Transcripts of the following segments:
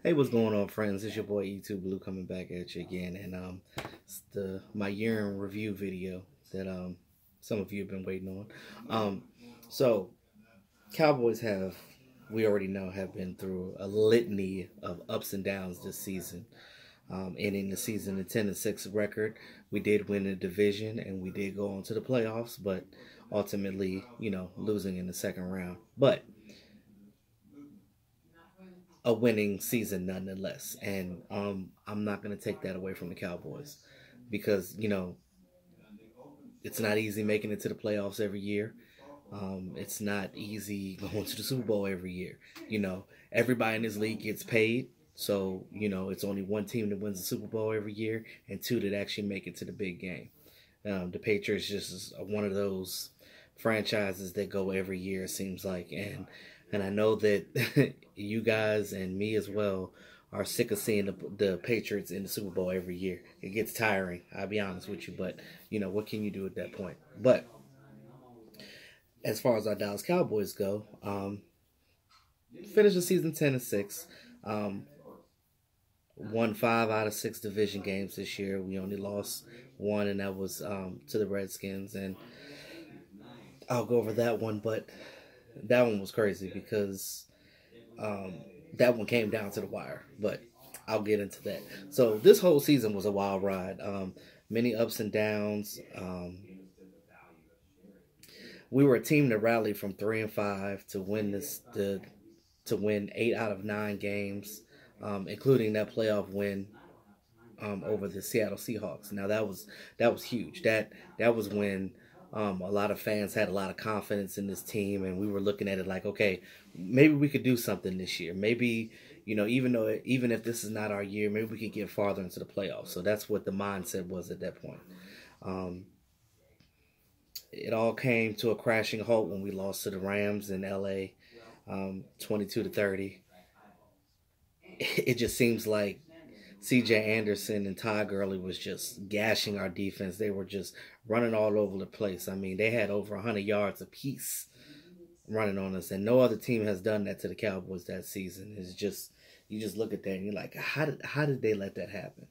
Hey, what's going on, friends? It's your boy E2 Blue coming back at you again, and it's the my year in review video that some of you have been waiting on. So Cowboys have, we already know, have been through a litany of ups and downs this season. Ending the season a 10-6 record, we did win the division and we did go on to the playoffs, but ultimately, losing in the second round. But a winning season nonetheless. And I'm not going to take that away from the Cowboys because, it's not easy making it to the playoffs every year. It's not easy going to the Super Bowl every year. Everybody in this league gets paid. So, it's only one team that wins the Super Bowl every year and two that actually make it to the big game. The Patriots just is one of those franchises that go every year, it seems like. And I know that you guys and me as well are sick of seeing the Patriots in the Super Bowl every year. It gets tiring, I'll be honest with you. But, what can you do at that point? But as far as our Dallas Cowboys go, finished the season 10-6. Won 5 out of 6 division games this year. We only lost one, and that was to the Redskins. And I'll go over that one, but that one was crazy because that one came down to the wire. But I'll get into that. So this whole season was a wild ride. Many ups and downs. We were a team that rallied from 3-5 to win to win 8 out of 9 games, including that playoff win over the Seattle Seahawks. Now that was huge. That was when a lot of fans had a lot of confidence in this team, and we were looking at it like, okay, maybe we could do something this year. Maybe, even if this is not our year, maybe we could get farther into the playoffs. So that's what the mindset was at that point. It all came to a crashing halt when we lost to the Rams in LA, 22-30. It just seems like C.J. Anderson and Todd Gurley was just gashing our defense. They were just running all over the place. I mean, they had over 100 yards apiece running on us, and no other team has done that to the Cowboys that season. It's just, you just look at that and you're like, how did they let that happen?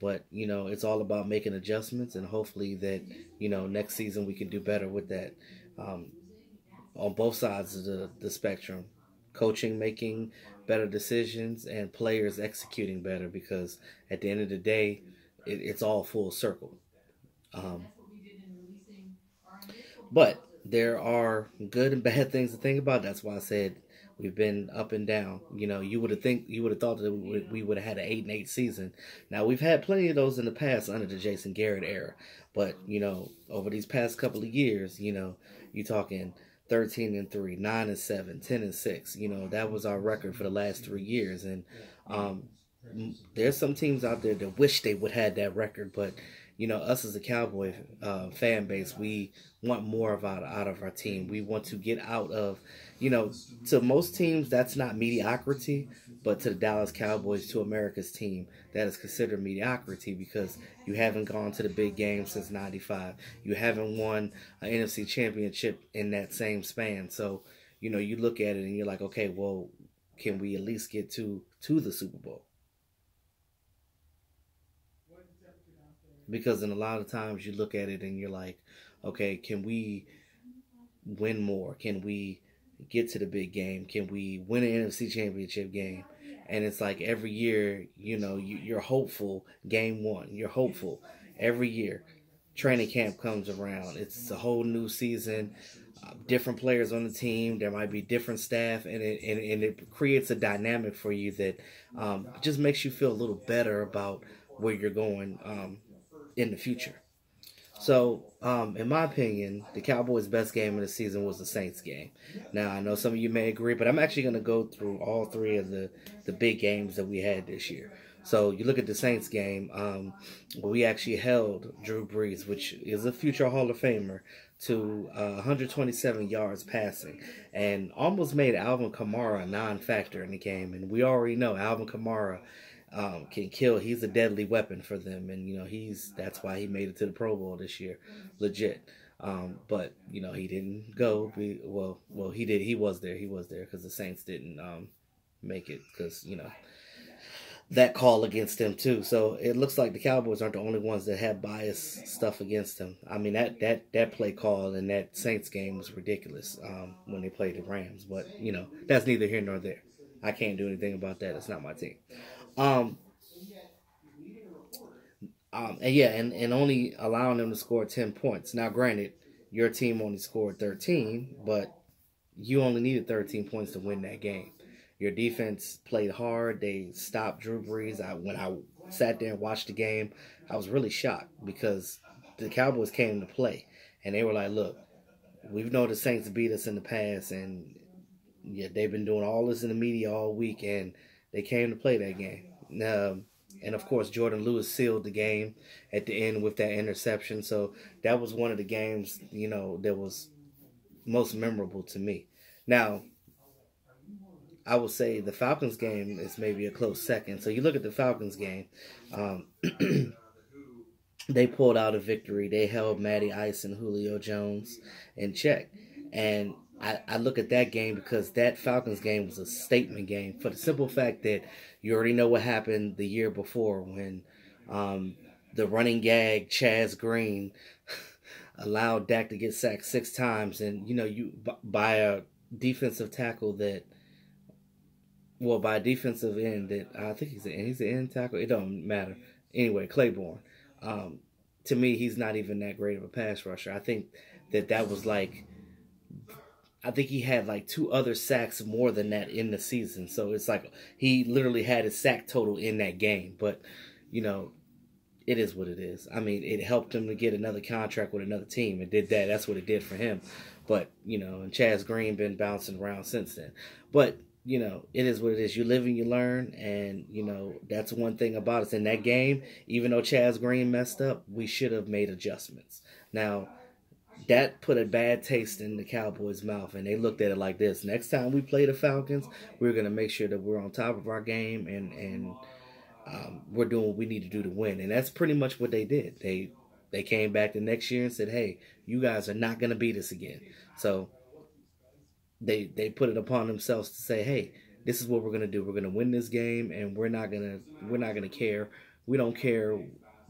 But, it's all about making adjustments, and hopefully that, next season we can do better with that on both sides of the spectrum. Coaching making better decisions and players executing better, because at the end of the day, it's all full circle. Um, but there are good and bad things to think about. That's why I said we've been up and down. You would have thought that we would have had an 8-8 season. Now we've had plenty of those in the past under the Jason Garrett era, but over these past couple of years, you're talking 13-3, 9-7, 10-6. That was our record for the last 3 years, and there's some teams out there that wish they would have had that record, but us as a Cowboy fan base, we want more out of our team. We want to get out of, to most teams, that's not mediocrity, but to the Dallas Cowboys, to America's team, that is considered mediocrity because you haven't gone to the big game since '95. You haven't won an NFC championship in that same span. So, you look at it and you're like, okay, well, can we at least get to the Super Bowl? Because in a lot of times you look at it and you're like, okay, can we win more? Can we get to the big game? Can we win an NFC championship game? And it's like every year, you're hopeful. Game one, you're hopeful. Every year, training camp comes around. It's a whole new season, different players on the team. There might be different staff, and it creates a dynamic for you that just makes you feel a little better about where you're going in the future. So, in my opinion, the Cowboys' best game of the season was the Saints game. Now, I know some of you may agree, but I'm actually going to go through all 3 of the big games that we had this year. So, you look at the Saints game, we actually held Drew Brees, which is a future Hall of Famer, to 127 yards passing, and almost made Alvin Kamara a non-factor in the game. And we already know Alvin Kamara can kill. He's a deadly weapon for them, and that's why he made it to the Pro Bowl this year, legit. But he didn't go. Well, he did. He was there because the Saints didn't make it because that call against them too. So it looks like the Cowboys aren't the only ones that have biased stuff against them. I mean that play call in that Saints game was ridiculous when they played the Rams. But that's neither here nor there. I can't do anything about that. It's not my team. Um, and yeah, and only allowing them to score 10 points. Now, granted, your team only scored 13, but you only needed 13 points to win that game. Your defense played hard. They stopped Drew Brees. When I sat there and watched the game, I was really shocked because the Cowboys came to play. And they were like, look, we've known the Saints beat us in the past, and yeah, they've been doing all this in the media all week, and they came to play that game. And of course, Jordan Lewis sealed the game at the end with that interception. So that was one of the games, that was most memorable to me. Now, I would say the Falcons game is maybe a close second. So you look at the Falcons game, they pulled out a victory. They held Matty Ice and Julio Jones in check. And I look at that game because that Falcons game was a statement game for the simple fact that you already know what happened the year before when the running gag Chaz Green allowed Dak to get sacked 6 times, and by a defensive tackle by a defensive end that I think he's an end tackle. It don't matter anyway. Claiborne, to me, he's not even that great of a pass rusher. I think that was like. I think he had like 2 other sacks more than that in the season. So it's like he literally had his sack total in that game. But, it is what it is. I mean, it helped him to get another contract with another team. It did that. That's what it did for him. But, and Chaz Green been bouncing around since then. But, it is what it is. You live and you learn. And, that's one thing about us. In that game, even though Chaz Green messed up, we should have made adjustments. Now, that put a bad taste in the Cowboys' mouth, and they looked at it like this. Next time we play the Falcons, we're going to make sure that we're on top of our game and we're doing what we need to do to win. And that's pretty much what they did. They came back the next year and said, hey, you guys are not going to beat us again. So they put it upon themselves to say, hey, this is what we're going to do. We're going to win this game, and we're not going to care. We don't care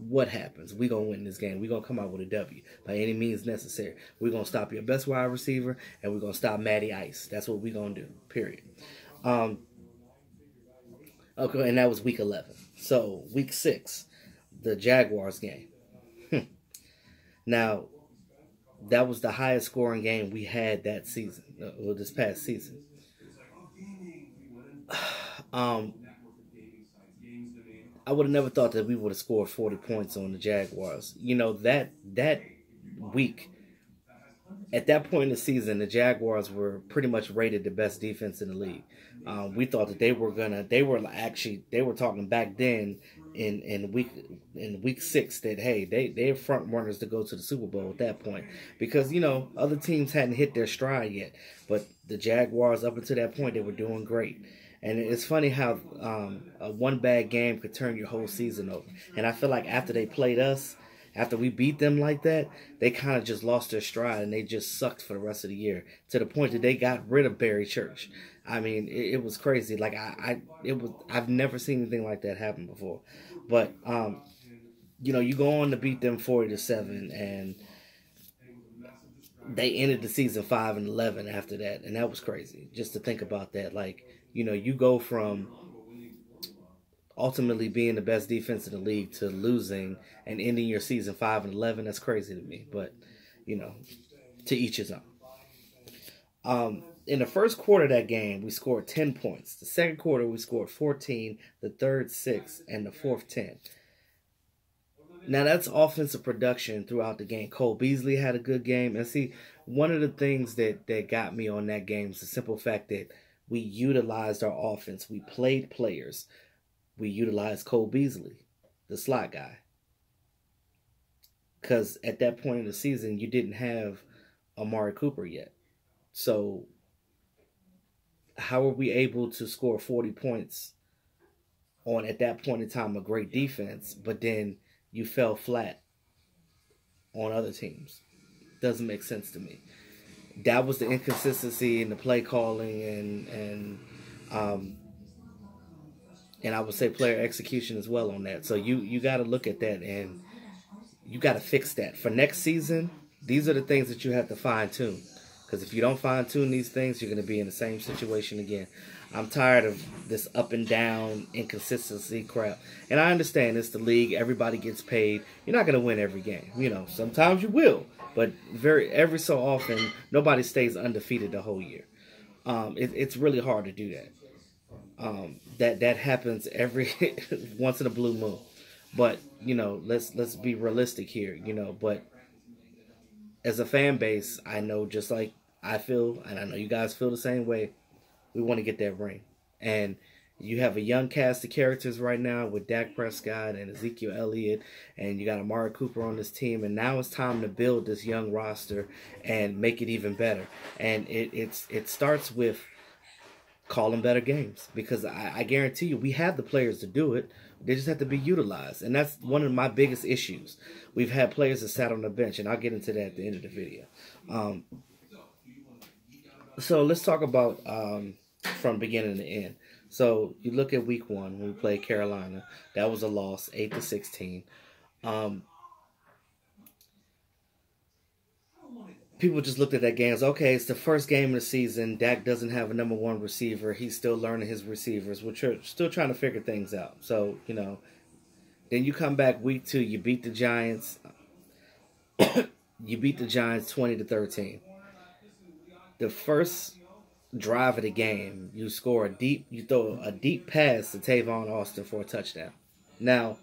what happens. We're going to win this game. We're going to come out with a W by any means necessary. We're going to stop your best wide receiver, and we're going to stop Matty Ice. That's what we're going to do, period. Okay, and that was week 11. So, week 6, the Jaguars game. Now, that was the highest scoring game we had that season, this past season. I would have never thought that we would have scored 40 points on the Jaguars. That week, at that point in the season, the Jaguars were pretty much rated the best defense in the league. We thought that they were talking back then in week 6 that, hey, they're front runners to go to the Super Bowl at that point because, other teams hadn't hit their stride yet. But the Jaguars, up until that point, they were doing great. And it's funny how one bad game could turn your whole season over. And I feel like after they played us, after we beat them like that, they kind of just lost their stride and they just sucked for the rest of the year to the point that they got rid of Barry Church. I mean, it was crazy. Like I've never seen anything like that happen before. But you go on to beat them 40-7, and they ended the season 5-11 after that, and that was crazy. Just to think about that, like. You go from ultimately being the best defense in the league to losing and ending your season 5-11. That's crazy to me, but to each his own. In the first quarter of that game, we scored 10 points. The second quarter, we scored 14. The third, 6, and the fourth, 10. Now, that's offensive production throughout the game. Cole Beasley had a good game. And see, one of the things that got me on that game is the simple fact that we utilized our offense. We played players. We utilized Cole Beasley, the slot guy. Because at that point in the season, you didn't have Amari Cooper yet. So how were we able to score 40 points on, at that point in time, a great defense, but then you fell flat on other teams? Doesn't make sense to me. That was the inconsistency in the play calling and And I would say player execution as well on that. So you got to look at that, and you got to fix that for next season. These are the things that you have to fine tune. Because if you don't fine tune these things, you're going to be in the same situation again. I'm tired of this up and down inconsistency crap. And I understand it's the league. Everybody gets paid. You're not going to win every game. You know, sometimes you will. But every so often, nobody stays undefeated the whole year. It's really hard to do that. That happens every once in a blue moon. But, you know, let's be realistic here, you know. But as a fan base, I know just like I feel, and I know you guys feel the same way, we want to get that ring. And you have a young cast of characters right now with Dak Prescott and Ezekiel Elliott, and you got Amari Cooper on this team, and now it's time to build this young roster and make it even better. And it starts with calling better games, because I guarantee you we have the players to do it. They just have to be utilized, and that's one of my biggest issues. We've had players that sat on the bench, and I'll get into that at the end of the video. So let's talk about from beginning to end. So you look at week 1 when we played Carolina. That was a loss, 8-16. People just looked at that game as, okay, it's the first game of the season. Dak doesn't have a number 1 receiver. He's still learning his receivers. We're still trying to figure things out. So, you know, then you come back week 2. You beat the Giants. You beat the Giants 20-13. The first drive of the game, you throw a deep pass to Tavon Austin for a touchdown. Now,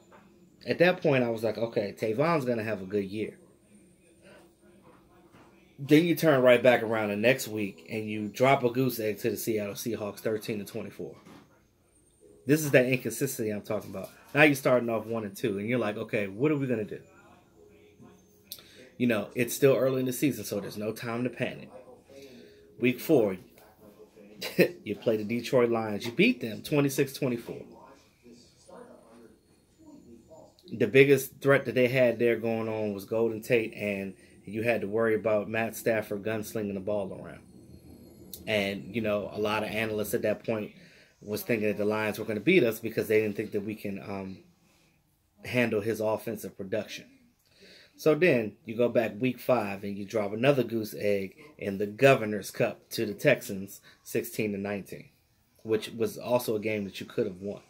at that point, I was like, okay, Tavon's going to have a good year. Then you turn right back around the next week and you drop a goose egg to the Seattle Seahawks 13-24. This is that inconsistency I'm talking about. Now you're starting off 1-2 and you're like, okay, what are we going to do? You know, it's still early in the season, so there's no time to panic. Week 4, you play the Detroit Lions. You beat them 26-24. The biggest threat that they had there going on was Golden Tate, and you had to worry about Matt Stafford gunslinging the ball around. And, you know, a lot of analysts at that point was thinking that the Lions were going to beat us because they didn't think that we can handle his offensive production. So then you go back week 5 and you drop another goose egg in the Governor's Cup to the Texans 16-19, which was also a game that you could have won.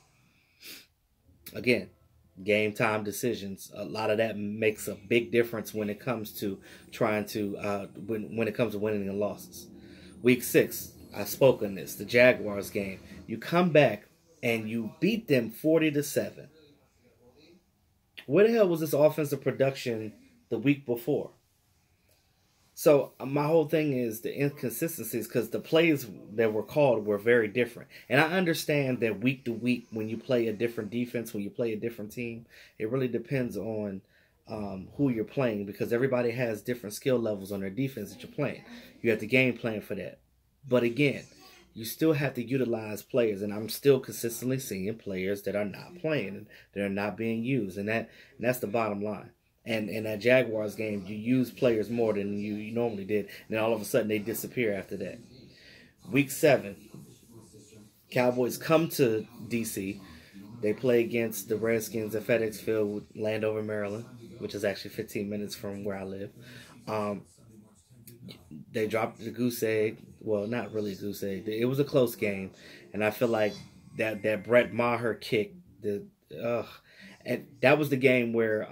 Again, game time decisions. A lot of that makes a big difference when it comes to trying to when it comes to winning and losses. Week 6, I've spoken this, the Jaguars game. You come back and you beat them 40-7. Where the hell was this offensive production the week before? So my whole thing is the inconsistencies, because the plays that were called were very different. And I understand that week to week, when you play a different defense, when you play a different team, it really depends on who you're playing, because everybody has different skill levels on their defense that you're playing. You have the game plan for that. But again, you still have to utilize players, and I'm still consistently seeing players that are not playing and that are not being used, and that's the bottom line. And in that Jaguars game, you use players more than you normally did, and then all of a sudden they disappear after that. Week 7, Cowboys come to D.C. They play against the Redskins at FedEx Field, Landover, Maryland, which is actually 15 minutes from where I live. They dropped the goose egg. Well, not really a goose egg. It was a close game, and I feel like that Brett Maher kick, and that was the game where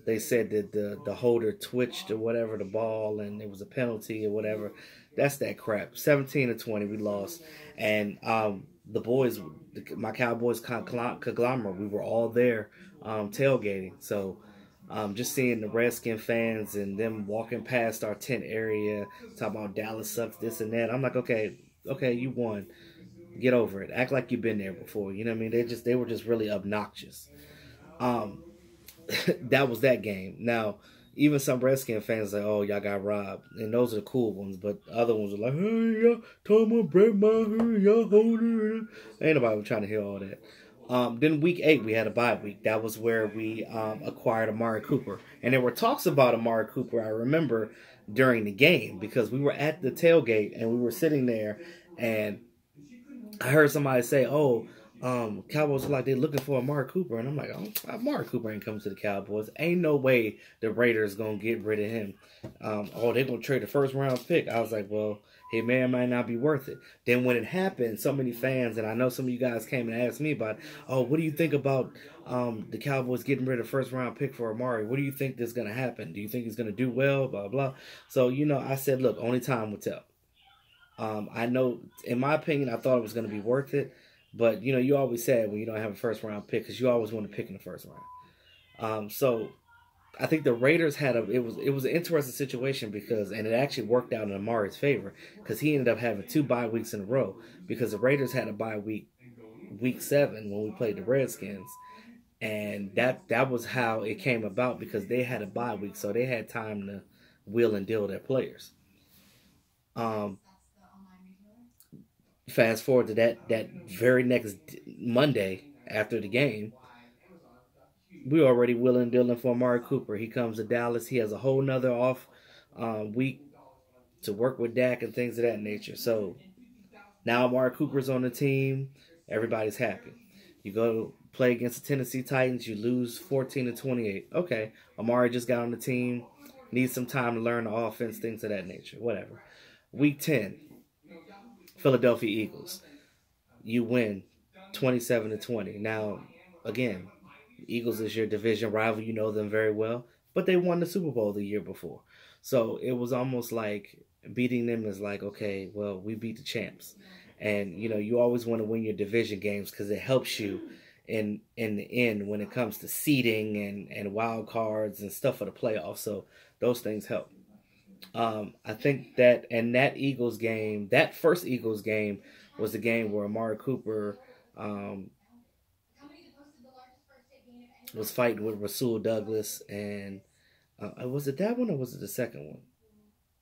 they said that the holder twitched or whatever the ball, and it was a penalty or whatever. That's that crap. 17-20, we lost, and the boys, my Cowboys conglomerate, we were all there tailgating. So just seeing the Redskin fans and them walking past our tent area, talking about Dallas sucks, this and that. I'm like, okay, you won. Get over it. Act like you've been there before. You know what I mean? They were just really obnoxious. That was that game. Now, even some Redskin fans say, oh, y'all got robbed. And those are the cool ones. But other ones are like, hey, y'all talking about Brett Maher, y'all holding it. Ain't nobody trying to hear all that. Then week 8, we had a bye week. That was where we acquired Amari Cooper. And there were talks about Amari Cooper, I remember, during the game, because we were at the tailgate and we were sitting there, and I heard somebody say, oh, Cowboys are like they're looking for Amari Cooper, and I'm like, oh, Amari Cooper ain't coming to the Cowboys. Ain't no way the Raiders gonna get rid of him. Oh, they're gonna trade the first round pick. I was like, well, he may or might not be worth it. Then when it happened, so many fans, and I know some of you guys came and asked me about, oh, what do you think about the Cowboys getting rid of first round pick for Amari? What do you think is gonna happen? Do you think he's gonna do well? Blah blah. So I said, look, only time will tell. I know, in my opinion, I thought it was going to be worth it. But, you always said when you don't have a first round pick, because you always want to pick in the first round. So I think the Raiders it was an interesting situation and it actually worked out in Amari's favor because he ended up having 2 bye weeks in a row because the Raiders had a bye week 7 when we played the Redskins. And that was how it came about because they had a bye week, so they had time to wheel and deal their players. Um, Fast forward to that very next Monday after the game, we already willing and dealing for Amari Cooper. He comes to Dallas. He has a whole nother off week to work with Dak and things of that nature. So now Amari Cooper's on the team. Everybody's happy. You go play against the Tennessee Titans. You lose 14-28. Okay, Amari just got on the team. Needs some time to learn the offense, things of that nature. Whatever. Week 10. Philadelphia Eagles. You win 27-20. Now, again, Eagles is your division rival. You know them very well. But they won the Super Bowl the year before. So it was almost like beating them is like, okay, well, we beat the champs. And, you always want to win your division games because it helps you in the end when it comes to seeding and wild cards and stuff for the playoffs. So those things help. I think that Eagles game, that first Eagles game was the game where Amari Cooper was fighting with Rasul Douglas, and was it that one or was it the second one?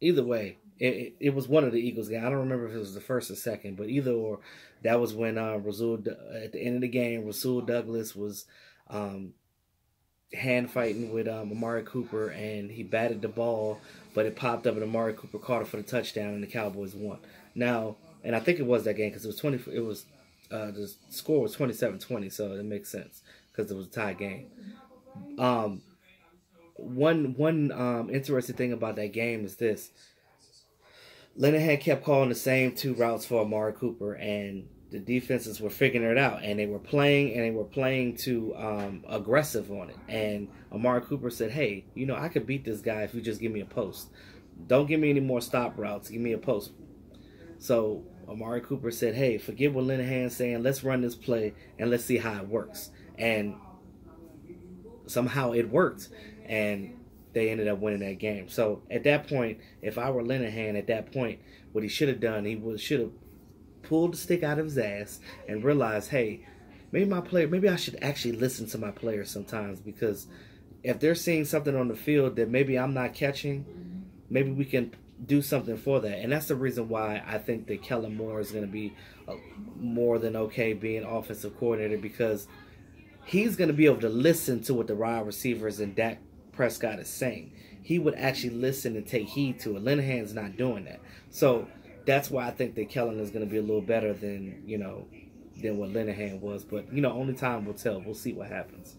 Either way, it was one of the Eagles games. I don't remember if it was the first or second, but either or, that was when Rasul at the end of the game, Rasul Douglas was hand fighting with Amari Cooper, and he batted the ball, but it popped up, and Amari Cooper caught it for the touchdown, and the Cowboys won. Now, and I think it was that game because it was 20. It was the score was 27-20, so it makes sense because it was a tie game. One interesting thing about that game is this: Linehan kept calling the same 2 routes for Amari Cooper, and the defenses were figuring it out, and they were playing too aggressive on it. And Amari Cooper said, "Hey, I could beat this guy if you just give me a post. Don't give me any more stop routes. Give me a post." So Amari Cooper said, "Hey, forget what Linehan's saying. Let's run this play and let's see how it works." And somehow it worked, and they ended up winning that game. So at that point, if I were Linehan at that point, what he should have done, should have pulled the stick out of his ass and realized, hey, maybe I should actually listen to my players sometimes, because if they're seeing something on the field that maybe I'm not catching, maybe we can do something for that. And that's the reason why I think that Kellen Moore is going to be more than okay being offensive coordinator, because he's going to be able to listen to what the wide receivers and Dak Prescott is saying. He would actually listen and take heed to it. Linehan's not doing that. So that's why I think that Kellen is going to be a little better than what Linehan was. But, only time will tell. We'll see what happens.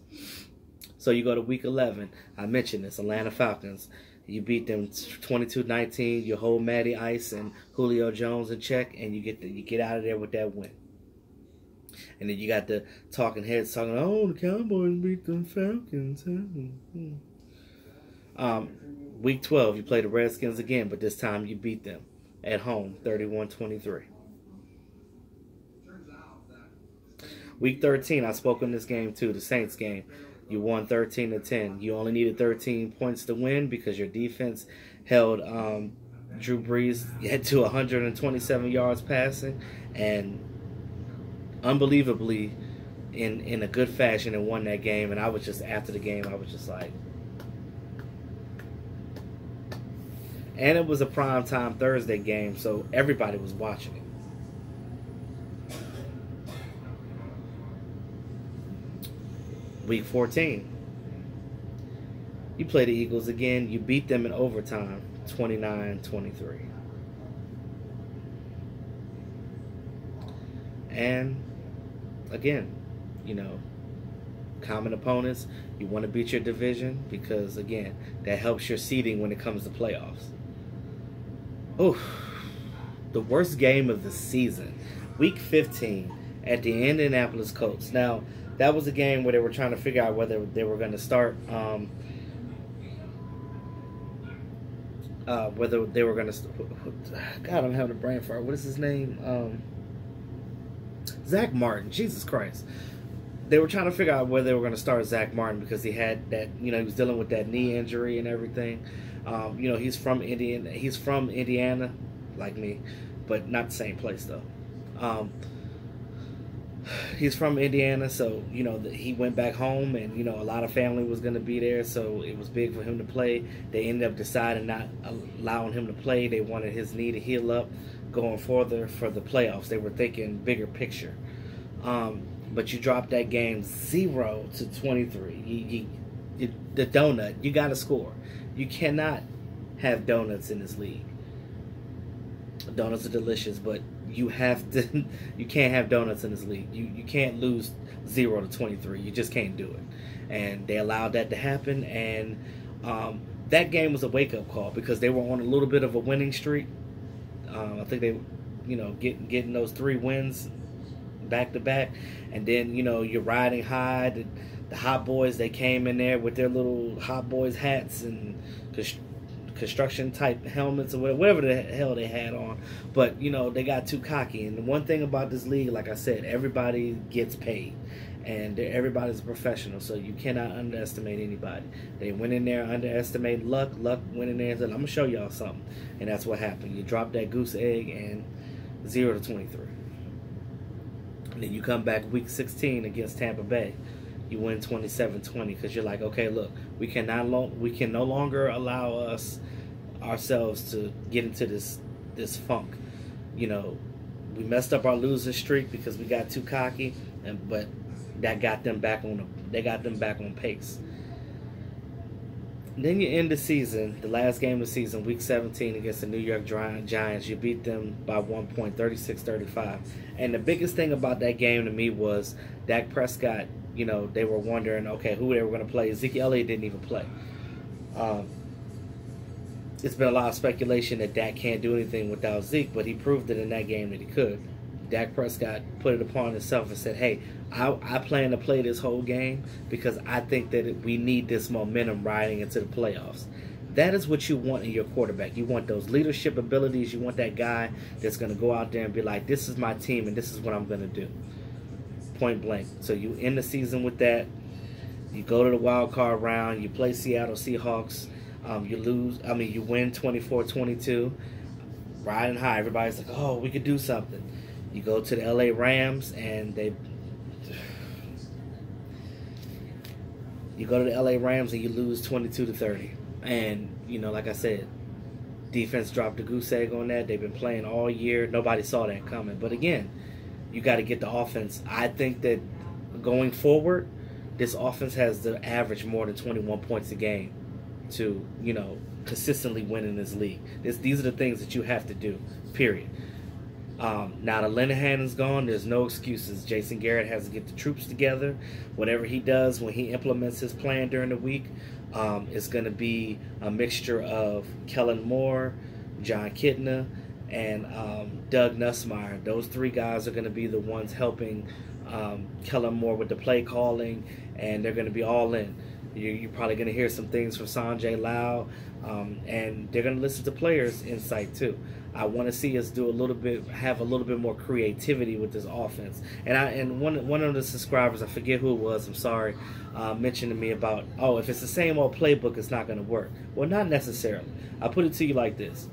So you go to week 11. I mentioned this, Atlanta Falcons. You beat them 22-19. You hold Matty Ice and Julio Jones in check, and you get out of there with that win. And then you got the talking heads talking, oh, the Cowboys beat the Falcons. Week 12, you play the Redskins again, but this time you beat them at home, 31-23. Week 13, I spoke on this game too, the Saints game. You won 13-10. You only needed 13 points to win because your defense held Drew Brees to 127 yards passing, and unbelievably in a good fashion, and won that game. And I was just, after the game, I was just like, and it was a primetime Thursday game, so everybody was watching it. Week 14, you play the Eagles again. You beat them in overtime, 29-23. And again, you know, common opponents. You want to beat your division because, again, that helps your seeding when it comes to playoffs. Oh, the worst game of the season, Week 15 at the Indianapolis Colts. Now, that was a game where they were trying to figure out whether they were going to start, whether they were going to. God, I'm having a brain fart. What is his name? Zach Martin. Jesus Christ. They were trying to figure out whether they were going to start Zach Martin because he had that, you know, he was dealing with that knee injury and everything. You know, he's from Indiana. He's from Indiana, like me, but not the same place though. He's from Indiana, so, you know, he went back home, and, you know, a lot of family was going to be there, so it was big for him to play. They ended up deciding not allowing him to play. They wanted his knee to heal up going further for the playoffs. They were thinking bigger picture. But you dropped that game 0-23. The donut, you got to score. You cannot have donuts in this league. Donuts are delicious, but you have to. You can't have donuts in this league. You can't lose 0-23. You just can't do it. And they allowed that to happen. And that game was a wake up call because they were on a little bit of a winning streak. I think they, you know, getting those 3 wins back to back, and then, you know, you're riding high. The Hot Boys, they came in there with their little Hot Boys hats and construction type helmets or whatever the hell they had on, but, you know, they got too cocky. And the one thing about this league, like I said, everybody gets paid and everybody's a professional, so you cannot underestimate anybody. They went in there, underestimated luck went in there and said, I'm gonna show y'all something, and that's what happened. You dropped that goose egg and 0-23. And then you come back week 16 against Tampa Bay. You win 27-20 because you're like, okay, look, we can no longer allow ourselves to get into this funk. You know, we messed up our losing streak because we got too cocky, but that got them back on. They got them back on pace. And then you end the season, the last game of the season, week 17 against the New York Giants. You beat them by 1 point, 36-35. And the biggest thing about that game to me was Dak Prescott. You know, they were wondering, okay, who they were going to play. Ezekiel Elliott didn't even play. It's been a lot of speculation that Dak can't do anything without Zeke, but he proved it in that game that he could. Dak Prescott put it upon himself and said, hey, I plan to play this whole game because I think that we need this momentum riding into the playoffs. That is what you want in your quarterback. You want those leadership abilities. You want that guy that's going to go out there and be like, this is my team and this is what I'm going to do. Point blank. So you end the season with that. You go to the wild card round. You play Seattle Seahawks. You win 24-22. Riding high. Everybody's like, oh, we could do something. You go to the LA Rams and you go to the LA Rams and you lose 22-30. And, you know, like I said, defense dropped the goose egg on that. They've been playing all year. Nobody saw that coming. But again, you got to get the offense. I think that going forward, this offense has to average more than 21 points a game to, you know, consistently win in this league. These are the things that you have to do, period. Now that Linehan is gone, there's no excuses. Jason Garrett has to get the troops together. Whatever he does when he implements his plan during the week, it's going to be a mixture of Kellen Moore, John Kitna, and Doug Nussmeier. Those 3 guys are going to be the ones helping Kellen Moore with the play calling, and they're going to be all in. You're probably going to hear some things from Sanjay Lau, and they're going to listen to players' insight too. I want to see us have a little bit more creativity with this offense. And one of the subscribers, I forget who it was, I'm sorry, mentioned to me about, oh, if it's the same old playbook, it's not going to work. Well, not necessarily. I'll put it to you like this.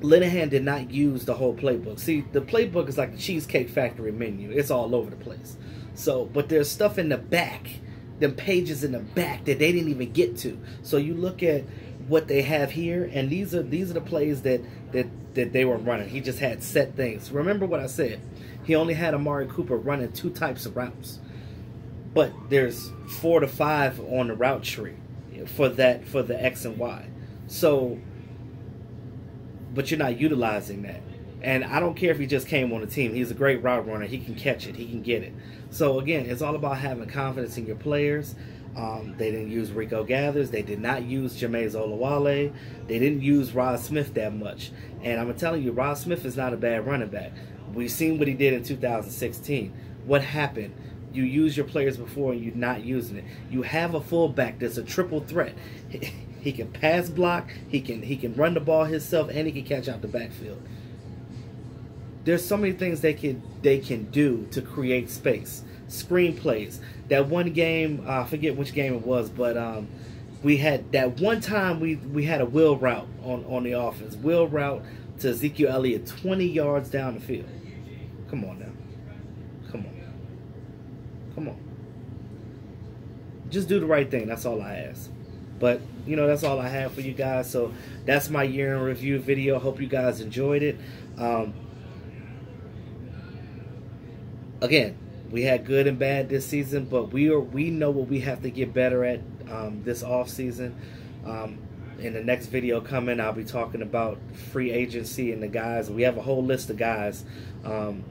Linehan did not use the whole playbook. See, the playbook is like the Cheesecake Factory menu. It's all over the place. So, but there's stuff in the back, them pages in the back that they didn't even get to. So you look at what they have here, and these are the plays that they were running. He just had set things. Remember what I said. He only had Amari Cooper running 2 types of routes. But there's 4 to 5 on the route tree for the X and Y. So, but you're not utilizing that. And I don't care if he just came on the team. He's a great route runner. He can catch it. He can get it. So, again, it's all about having confidence in your players. They didn't use Rico Gathers. They did not use Jameis Olawale. They didn't use Rod Smith that much. And I'm telling you, Rod Smith is not a bad running back. We've seen what he did in 2016. What happened? You use your players before and you're not using it. You have a fullback that's a triple threat. He can pass block, he can run the ball himself, and he can catch out the backfield. There's so many things they can do to create space. Screenplays. That one game, I forget which game it was, but we had that one time we had a wheel route on the offense. Wheel route to Ezekiel Elliott 20 yards down the field. Come on now. Come on. Come on. Just do the right thing. That's all I ask. But, you know, that's all I have for you guys. So that's my year in review video. Hope you guys enjoyed it. Again, we had good and bad this season, but we know what we have to get better at this off season. In the next video coming, I'll be talking about free agency and the guys. We have a whole list of guys,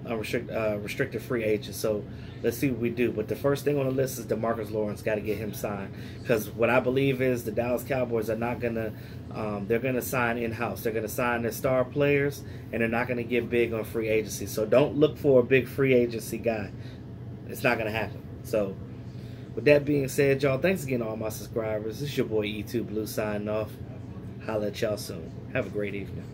restricted free agents. So let's see what we do. But the first thing on the list is DeMarcus Lawrence. Got to get him signed, because what I believe is the Dallas Cowboys are not gonna. They're gonna sign in-house. They're gonna sign their star players, and they're not gonna get big on free agency. So don't look for a big free agency guy. It's not gonna happen. So, with that being said, y'all, thanks again to all my subscribers. This is your boy E2 Blue signing off. Holla at y'all soon. Have a great evening.